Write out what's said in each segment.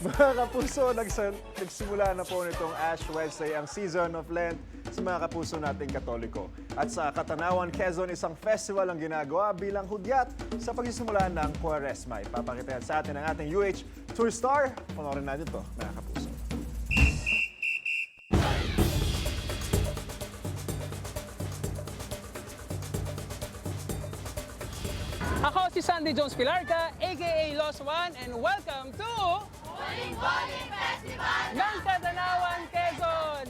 Mga kapuso, nagsimula na po nitong Ash Wednesday ang season of Lent sa mga kapuso nating Katoliko. At sa Katanawan, Quezon, isang festival ang ginagawa bilang hudyat sa pagsisimula ng Quaresma. Ipapakita yan sa atin ang ating UH Tour Star. Panoorin natin ito, mga kapuso. Ako si Sandy Jones Pilarca, aka Lost One, and welcome to Boling Boling Festival ng Katanawan, Quezon!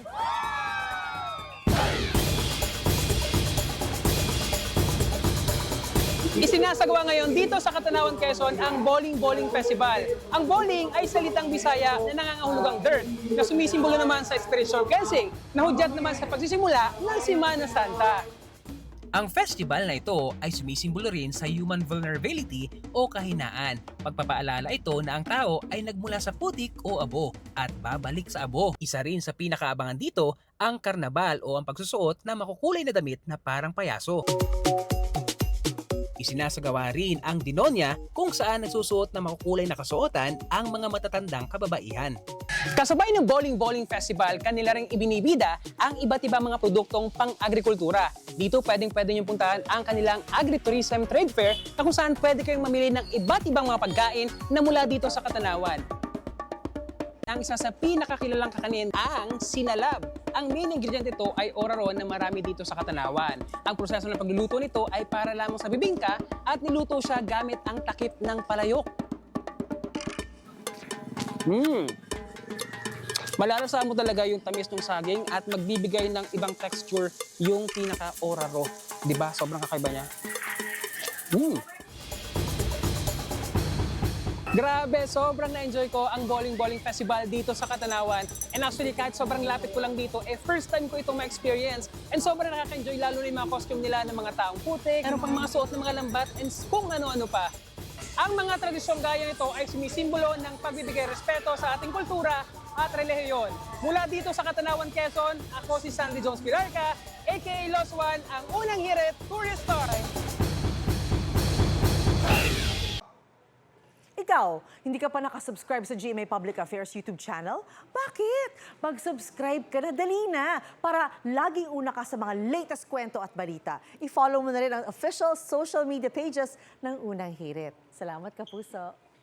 Isinasagawa ngayon dito sa Katanawan, Quezon ang Boling Boling Festival. Ang bowling ay salitang Bisaya na nangangahulugang dirt na sumisimbolo naman sa spiritual cleansing na hudyat naman sa pagsisimula ng Semana Santa. Ang festival na ito ay sumisimbolo rin sa human vulnerability o kahinaan. Pagpapaalala ito na ang tao ay nagmula sa putik o abo at babalik sa abo. Isa rin sa pinakaabangan dito ang karnabal o ang pagsusuot na makukulay na damit na parang payaso. Isinasagawa rin ang dinonya kung saan nagsusuot na makukulay na kasuotan ang mga matatandang kababaihan. Kasabay ng Boling Boling Festival, kanila ring ibinibida ang iba't ibang mga produktong pang-agrikultura. Dito pwedeng niyong puntahan ang kanilang Agritourism Trade Fair na kung saan pwede kayong mamili ng iba't ibang mga pagkain na mula dito sa Katanawan. Ang isa sa pinakakilalang kakanin ang sinalab. Ang main ingredient nito ay oraron na marami dito sa Katanawan. Ang proseso ng pagluluto nito ay para lamang sa bibingka at niluto siya gamit ang takip ng palayok. Malalasahan mo talaga yung tamis ng saging at magbibigay ng ibang texture yung pinaka-oraro. Diba? Sobrang kakaiba niya. Grabe, sobrang na-enjoy ko ang Boling Boling Festival dito sa Katanawan. And actually, kahit sobrang lapit ko lang dito, first time ko itong ma-experience. And sobrang nakaka-enjoy, lalo na yung mga costume nila ng mga taong putik, meron pang mga suot ng mga lambat, and kung ano-ano pa. Ang mga tradisyong gaya nito ay sumisimbolo ng pagbibigay respeto sa ating kultura at relihiyon. Mula dito sa Katanawan, Quezon, ako si Sandy Jones Pilarca, aka Lost One, ang unang hirit tourist star. Ikaw, hindi ka pa nakasubscribe sa GMA Public Affairs YouTube channel? Bakit? Mag-subscribe ka na, dali na, para laging una ka sa mga latest kwento at balita. I-follow mo na rin ang official social media pages ng Unang Hirit. Salamat, Kapuso!